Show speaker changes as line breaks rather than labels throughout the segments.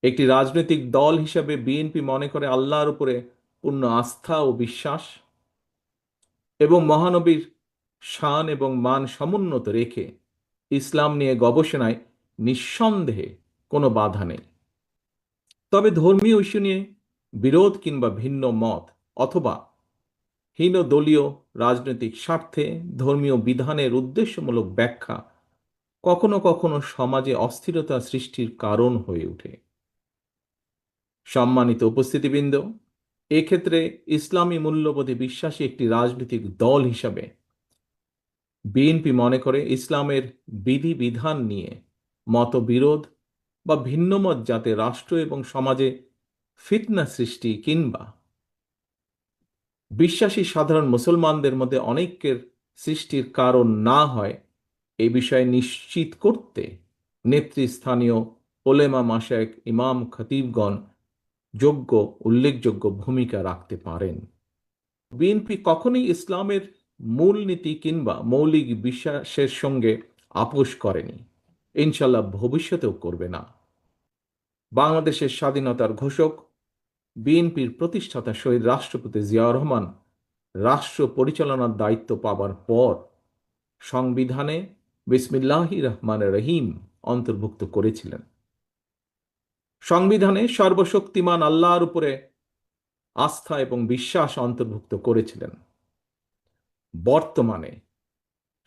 একটি রাজনৈতিক দল হিসাবে বিএনপি মনে করে আল্লাহর উপরে পূর্ণ আস্থা ও বিশ্বাস এবং মহানবীর শান এবং মান সমুন্নত রেখে ইসলাম নিয়ে গবেষণায় নিঃসন্দেহে কোনো বাধা নেই। তবে ধর্মীয় ইস্যু নিয়ে বিরোধ কিংবা ভিন্ন মত অথবা হীন দলীয় রাজনৈতিক স্বার্থে ধর্মীয় বিধানের উদ্দেশ্যমূলক ব্যাখ্যা কখনো কখনো সমাজে অস্থিরতা সৃষ্টির কারণ হয়ে ওঠে। সম্মানিত উপস্থিতিবৃন্দ, এক্ষেত্রে ইসলামী মূল্যবোধে বিশ্বাসী একটি রাজনৈতিক দল হিসাবে বিএনপি মনে করে ইসলামের বিধিবিধান নিয়ে মতবিরোধ বা ভিন্নমত যাতে রাষ্ট্র এবং সমাজে ফিতনা সৃষ্টি কিংবা বিশ্বাসী সাধারণ মুসলমানদের মধ্যে অনৈক্যের সৃষ্টির কারণ না হয় এই বিষয়ে নিশ্চিত করতে নেতৃস্থানীয় ওলেমা মাশায়েখ ইমাম খতিবগণ যোগ্য উল্লেখযোগ্য ভূমিকা রাখতে পারেন। বিএনপি কখনোই ইসলামের মূলনীতি কিংবা মৌলিক বিশ্বাসের সঙ্গে আপোষ করেনি, ইনশাল্লাহ ভবিষ্যতেও করবে না। বাংলাদেশের স্বাধীনতার ঘোষক বিএনপির প্রতিষ্ঠাতা শহীদ রাষ্ট্রপতি জিয়াউর রহমান রাষ্ট্র পরিচালনার দায়িত্ব পাবার পর সংবিধানে বিসমিল্লাহির রহমানির রহিম অন্তর্ভুক্ত করেছিলেন। সংবিধানে সর্বশক্তিমান আল্লাহর উপরে আস্থা এবং বিশ্বাস অন্তর্ভুক্ত করেছিলেন। বর্তমানে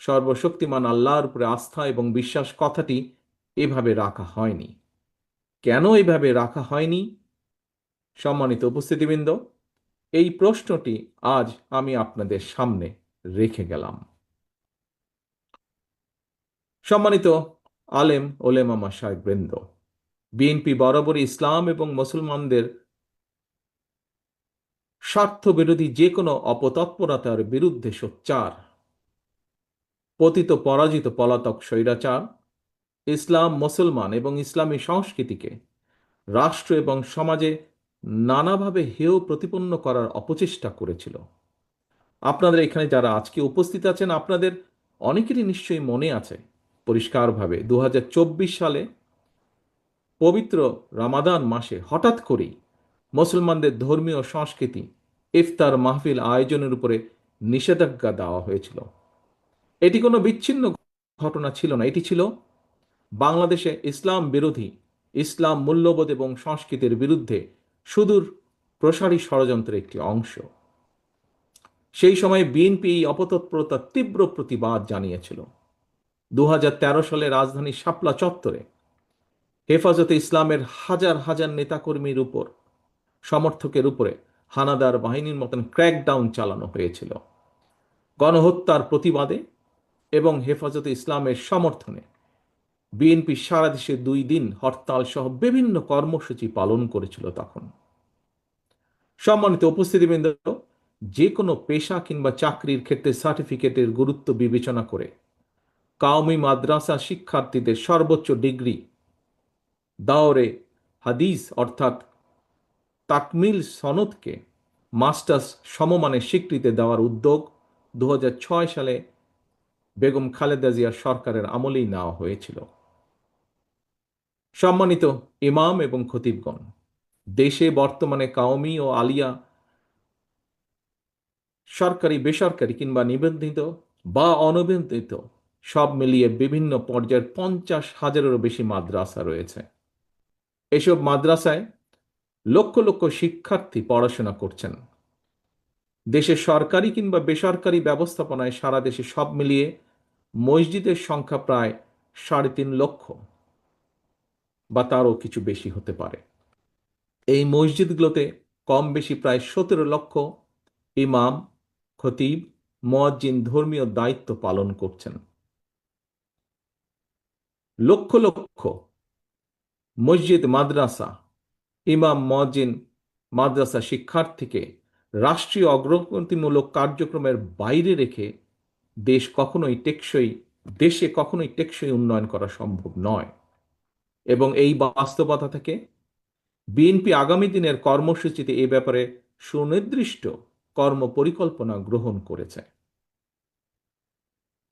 সর্বশক্তিমান আল্লাহর উপরে আস্থা এবং বিশ্বাস কথাটি এভাবে রাখা হয়নি। কেন এভাবে রাখা হয়নি? সম্মানিত উপস্থিতিবৃন্দ, এই প্রশ্নটি আজ আমি আপনাদের সামনে রেখে গেলাম। সম্মানিত আলেম ওলেমা মাশায়েখ বৃন্দ, বিএনপি বরাবরই ইসলাম এবং মুসলমানদের স্বার্থ বিরোধী যে কোনো অপতৎপরতার বিরুদ্ধে সোচ্চার। পতিত পরাজিত পলাতক স্বৈরাচার ইসলাম, মুসলমান এবং ইসলামী সংস্কৃতিকে রাষ্ট্র এবং সমাজে নানাভাবে হেয় প্রতিপন্ন করার অপচেষ্টা করেছিল। আপনাদের এখানে যারা আজকে উপস্থিত আছেন, আপনাদের অনেকেরই নিশ্চয়ই মনে আছে পরিষ্কারভাবে 2024 সালে পবিত্র রামাদান মাসে হঠাৎ করেই মুসলমানদের ধর্মীয় সংস্কৃতি ইফতার মাহফিল আয়োজনের উপরে নিষেধাজ্ঞা দেওয়া হয়েছিল। এটি কোনো বিচ্ছিন্ন ঘটনা ছিল না, এটি ছিল বাংলাদেশে ইসলাম বিরোধী, ইসলাম মূল্যবোধ এবং সংস্কৃতির বিরুদ্ধে সুদূর প্রসারী ষড়যন্ত্রের একটি অংশ। সেই সময় বিএনপি এই অপতৎপরতার তীব্র প্রতিবাদ জানিয়েছিল। 2013 সালে রাজধানীর শাপলা চত্বরে হেফাজতে ইসলামের হাজার হাজার নেতাকর্মীর উপর, সমর্থকের উপরে হানাদার বাহিনীর মতন ক্র্যাকডাউন চালানো হয়েছিল। গণহত্যার প্রতিবাদে এবং হেফাজতে ইসলামের সমর্থনে বিএনপি সারা দেশে 2 দিন হরতাল সহ বিভিন্ন কর্মসূচি পালন করেছিল তখন। সম্মানিত উপস্থিতিবৃন্দ, যে কোনো পেশা কিংবা চাকরির ক্ষেত্রে সার্টিফিকেটের গুরুত্ব বিবেচনা করে কাওমি মাদ্রাসা শিক্ষার্থীদের সর্বোচ্চ ডিগ্রি দাওরে হাদিস অর্থাৎ তাকমিল সনদকে মাস্টার্স সমমানের স্বীকৃতি দেওয়ার উদ্যোগ 2006 সালে বেগম খালেদা জিয়ার সরকারের আমলেই নেওয়া হয়েছিল। সম্মানিত ইমাম এবং খতিবগণ, দেশে বর্তমানে কাওমি ও আলিয়া সরকারি, বেসরকারি কিংবা নিবন্ধিত বা অনিবন্ধিত সব মিলিয়ে বিভিন্ন পর্যায়ের 50,000-এরও বেশি মাদ্রাসা রয়েছে। এসব মাদ্রাসায় লক্ষ লক্ষ শিক্ষার্থী পড়াশোনা করছেন। দেশের সরকারি কিংবা বেসরকারি ব্যবস্থাপনায় সারা দেশে সব মিলিয়ে মসজিদের সংখ্যা প্রায় 3.5 লক্ষ বা তারও কিছু বেশি হতে পারে। এই মসজিদগুলোতে কম বেশি প্রায় 17 লক্ষ ইমাম, খতিব, মুয়াজ্জিন ধর্মীয় দায়িত্ব পালন করছেন। লক্ষ লক্ষ মসজিদ, মাদ্রাসা, ইমাম, মুয়াজ্জিন, মাদ্রাসা শিক্ষার্থীকে রাষ্ট্রীয় অগ্রগতিমূলক কার্যক্রমের বাইরে রেখে দেশে কখনোই টেকসই উন্নয়ন করা সম্ভব নয়। এবং এই বাস্তবতা থেকে বিএনপি আগামী দিনের কর্মসূচিতে এ ব্যাপারে সুনির্দিষ্ট কর্মপরিকল্পনা গ্রহণ করেছে।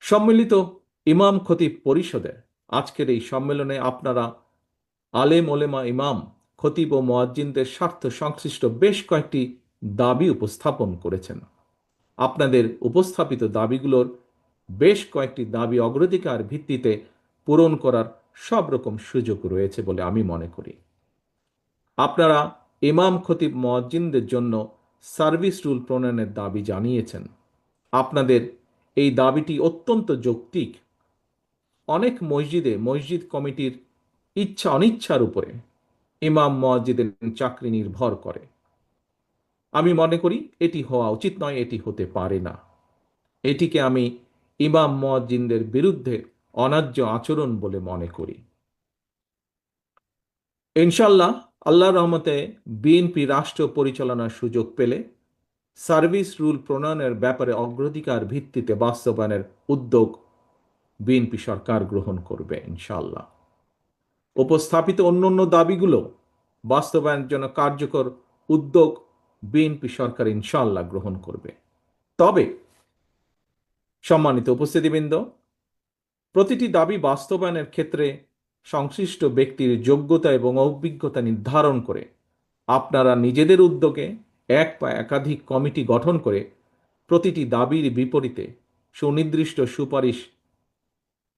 সম্মিলিত ইমাম খতিব পরিষদের আজকের এই সম্মেলনে আপনারা আলেম ওলেমা ইমাম খতিব ও মুয়াজ্জিনদের স্বার্থ সংশ্লিষ্ট বেশ কয়েকটি দাবি উপস্থাপন করেছেন। আপনাদের উপস্থাপিত দাবিগুলোর বেশ কয়েকটি দাবি অগ্রাধিকার ভিত্তিতে পূরণ করার সব রকম সুযোগ রয়েছে বলে আমি মনে করি। আপনারা ইমাম খতিব মুয়াজ্জিনদের জন্য সার্ভিস রুল প্রণয়নের দাবি জানিয়েছেন। আপনাদের এই দাবিটি অত্যন্ত যৌক্তিক। অনেক মসজিদে মসজিদ কমিটির ইচ্ছা অনিচ্ছার উপরে ইমাম মুয়াজ্জিনের চাকরি নির্ভর করে। আমি মনে করি এটি হওয়া উচিত নয়, এটি হতে পারে না। এটিকে আমি ইমাম মুয়াজ্জিনদের বিরুদ্ধে অন্যায্য আচরণ বলে মনে করি। ইনশাল্লাহ আল্লাহর রহমতে বিএনপি রাষ্ট্র পরিচালনার সুযোগ পেলে সার্ভিস রুল প্রণয়নের ব্যাপারে অগ্রাধিকার ভিত্তিতে বাস্তবায়নের উদ্যোগ বিএনপি সরকার গ্রহণ করবে ইনশাল্লাহ। উপস্থাপিত অন্যান্য দাবিগুলো বাস্তবায়নের জন্য কার্যকর উদ্যোগ বিএনপি সরকার ইনশাল্লাহ গ্রহণ করবে। তবে সম্মানিত উপস্থিতিবৃন্দ, প্রতিটি দাবি বাস্তবায়নের ক্ষেত্রে সংশ্লিষ্ট ব্যক্তির যোগ্যতা এবং অভিজ্ঞতা নির্ধারণ করে আপনারা নিজেদের উদ্যোগে এক বা একাধিক কমিটি গঠন করে প্রতিটি দাবির বিপরীতে সুনির্দিষ্ট সুপারিশ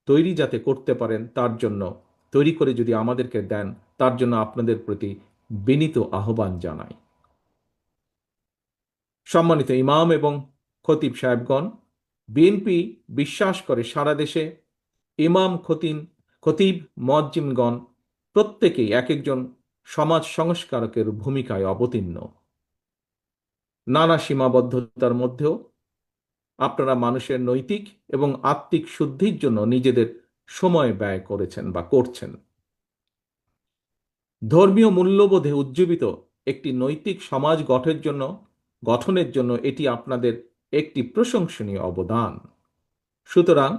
তৈরি যাতে করতে পারেন তার জন্য তৈরি করে যদি আমাদেরকে দেন, তার জন্য আপনাদের প্রতি বিনীত আহ্বান জানাই। সম্মানিত ইমাম এবং খতিব সাহেবগণ, বিএনপি বিশ্বাস করে সারা দেশে ইমাম খতিব মুয়াজ্জিনগণ প্রত্যেকেই এক একজন সমাজ সংস্কারকের ভূমিকায় অবতীর্ণ। নানা সীমাবদ্ধতার মধ্যেও আপনারা মানুষের নৈতিক এবং আত্মিক শুদ্ধির জন্য নিজেদের সময় ব্যয় করেছেন বা করছেন। ধর্মীয় মূল্যবোধে উজ্জীবিত একটি নৈতিক সমাজ গঠনের জন্য এটি আপনাদের একটি প্রশংসনীয় অবদান। সুতরাং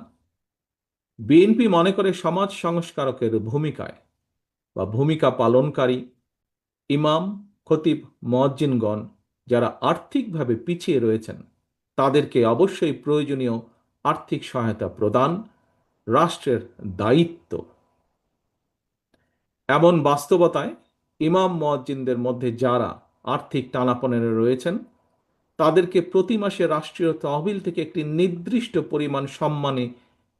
বিএনপি মনে করে সমাজ সংস্কারকের ভূমিকা পালনকারী ইমাম খতিব মুয়াজ্জিনগণ যারা আর্থিকভাবে পিছিয়ে রয়েছেন তাদেরকে অবশ্যই প্রয়োজনীয় আর্থিক সহায়তা প্রদান রাষ্ট্রের দায়িত্ব। এমন বাস্তবতায় ইমাম মুয়াজ্জিনদের মধ্যে যারা আর্থিক টানাপোড়েনে রয়েছেন তাদেরকে প্রতি মাসে রাষ্ট্রীয় তহবিল থেকে একটি নির্দিষ্ট পরিমাণ সম্মানী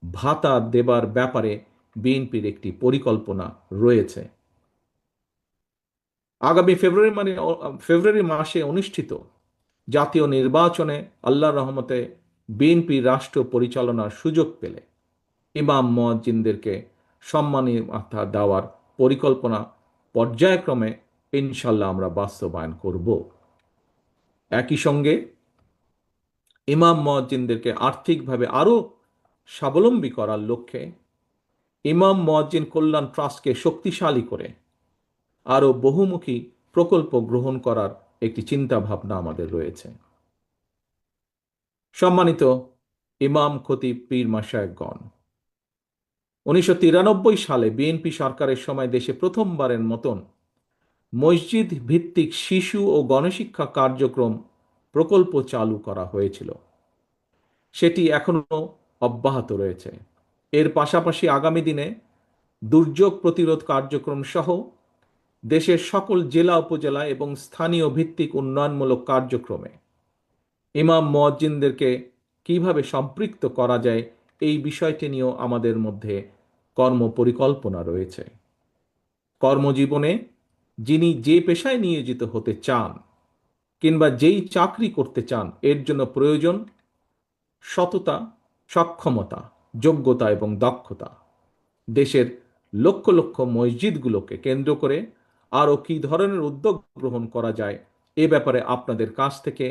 ভাতা দেবার ব্যাপারে বিএনপির একটি পরিকল্পনা রয়েছে। আগামী ফেব্রুয়ারি মাসে অনুষ্ঠিত জাতীয় নির্বাচনে আল্লাহর রহমতে বিএনপি রাষ্ট্র পরিচালনার সুযোগ পেলে ইমাম মুয়াজ্জিনদেরকে সম্মানী ভাতা দেওয়ার পরিকল্পনা পর্যায়ক্রমে ইনশাল্লাহ আমরা বাস্তবায়ন করব। একই সঙ্গে ইমাম মুয়াজ্জিনদেরকে আর্থিকভাবে আরও স্বাবলম্বী করার লক্ষ্যে ইমাম মুয়াজ্জিন কল্যাণ ট্রাস্টকে শক্তিশালী করে আরও বহুমুখী প্রকল্প গ্রহণ করার একটি চিন্তা ভাবনা আমাদের রয়েছে। সম্মানিত ইমাম খতিব পীর মাশায়েখগণ, 1993 সালে বিএনপি সরকারের সময় দেশে প্রথমবারের মতন মসজিদ ভিত্তিক শিশু ও গণশিক্ষা কার্যক্রম প্রকল্প চালু করা হয়েছিল। সেটি এখনো অব্যাহত রয়েছে। এর পাশাপাশি আগামী দিনে দুর্যোগ প্রতিরোধ কার্যক্রম সহ দেশের সকল জেলা উপজেলা এবং স্থানীয় ভিত্তিক উন্নয়নমূলক কার্যক্রমে ইমাম মুয়াজ্জিনদেরকে কিভাবে সম্পৃক্ত করা যায় এই বিষয়টি নিয়েও আমাদের মধ্যে কর্মপরিকল্পনা রয়েছে। কর্মজীবনে যিনি যে পেশায় নিয়োজিত হতে চান কিংবা যেই চাকরি করতে চান এর জন্য প্রয়োজন সততা, সক্ষমতা, যোগ্যতা এবং দক্ষতা। দেশের লক্ষ লক্ষ মসজিদগুলোকে কেন্দ্র করে আরও কী ধরনের উদ্যোগ গ্রহণ করা যায় এ ব্যাপারে আপনাদের কাছ থেকে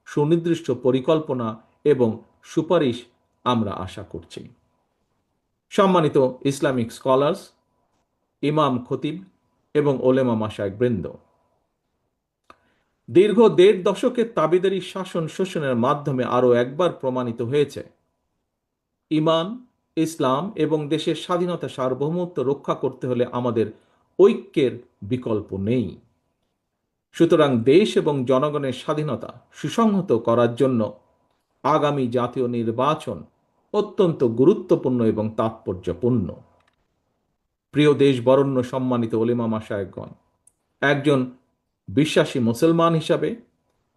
সুনির্দিষ্ট পরিকল্পনা এবং সুপারিশ আমরা আশা করছি। সম্মানিত ইসলামিক স্কলার্স, ইমাম খতিব এবং ওলেমা মাশায়েখ বৃন্দ, দীর্ঘ ১.৫ দশকের তাবেদারি শাসন শোষণের মাধ্যমে আরও একবার প্রমাণিত হয়েছে ঈমান, ইসলাম এবং দেশের স্বাধীনতা সার্বভৌমত্ব রক্ষা করতে হলে আমাদের ঐক্যের বিকল্প নেই। সুতরাং দেশ এবং জনগণের স্বাধীনতা সুসংহত করার জন্য আগামী জাতীয় নির্বাচন অত্যন্ত গুরুত্বপূর্ণ এবং তাৎপর্যপূর্ণ। প্রিয় দেশ বরেণ্য সম্মানিত ওলেমা মাশায়েখগণ, একজন বিশ্বাসী মুসলমান হিসাবে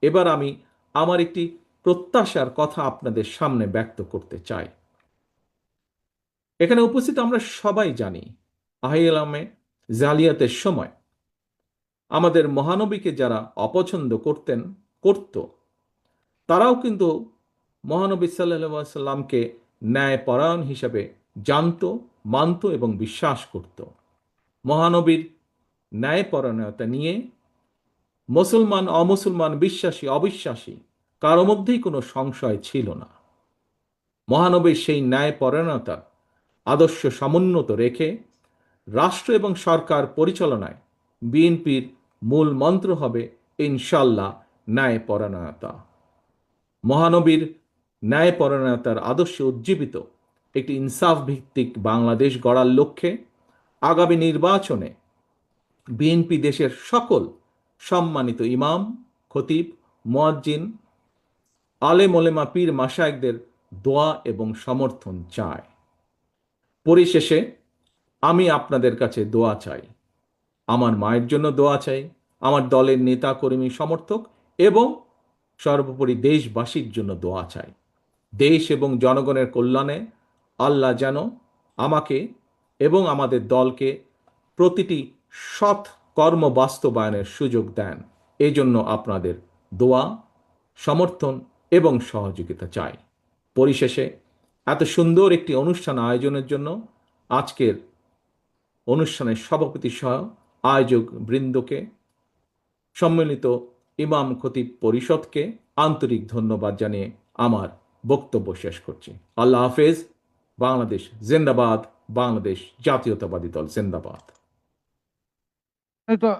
এবার আমি আমার একটি প্রত্যাশার কথা আপনাদের সামনে ব্যক্ত করতে চাই। এখানে উপস্থিত আমরা সবাই জানি আহিলামে জালিয়াতের সময় আমাদের মহানবীকে যারা অপছন্দ করত, তারাও কিন্তু মহানবী সাল্লাল্লাহু সাল্লামকে ন্যায়পরায়ণ হিসাবে জানত, মানত এবং বিশ্বাস করত। মহানবীর ন্যায়পরায়ণতা নিয়ে মুসলমান, অমুসলমান, বিশ্বাসী, অবিশ্বাসী কারো মধ্যেই কোনো সংশয় ছিল না। মহানবীর সেই ন্যায়পরায়ণতার আদর্শ সমুন্নত রেখে রাষ্ট্র এবং সরকার পরিচালনায় বিএনপির মূল মন্ত্র হবে ইনশাল্লাহ ন্যায়পরায়ণতা। মহানবীর ন্যায়পরায়ণতার আদর্শে উজ্জীবিত একটি ইনসাফ ভিত্তিক বাংলাদেশ গড়ার লক্ষ্যে আগামী নির্বাচনে বিএনপি দেশের সকল সম্মানিত ইমাম, খতিব, মুয়াজ্জিন, আলেম ওলেমা, পীর মাশায়েখদের দোয়া এবং সমর্থন চায়। পরিশেষে আমি আপনাদের কাছে দোয়া চাই, আমার মায়ের জন্য দোয়া চাই, আমার দলের নেতা কর্মী সমর্থক এবং সর্বোপরি দেশবাসীর জন্য দোয়া চাই। দেশ এবং জনগণের কল্যাণে আল্লাহ যেন আমাকে এবং আমাদের দলকে প্রতিটি সৎ কর্ম বাস্তবায়নের সুযোগ দেন। এই জন্য আপনাদের দোয়া, সমর্থন এবং সহযোগিতা চাই। পরিশেষে এত সুন্দর একটি অনুষ্ঠান আয়োজনের জন্য আজকের অনুষ্ঠানের সভাপতি সহ আয়োজক বৃন্দকে, সম্মিলিত ইমাম খতিব পরিষদকে আন্তরিক ধন্যবাদ জানিয়ে আমার বক্তব্য শেষ করছি। আল্লাহ হাফেজ। বাংলাদেশ জিন্দাবাদ। বাংলাদেশ জাতীয়তাবাদী দল জিন্দাবাদ।
এই তো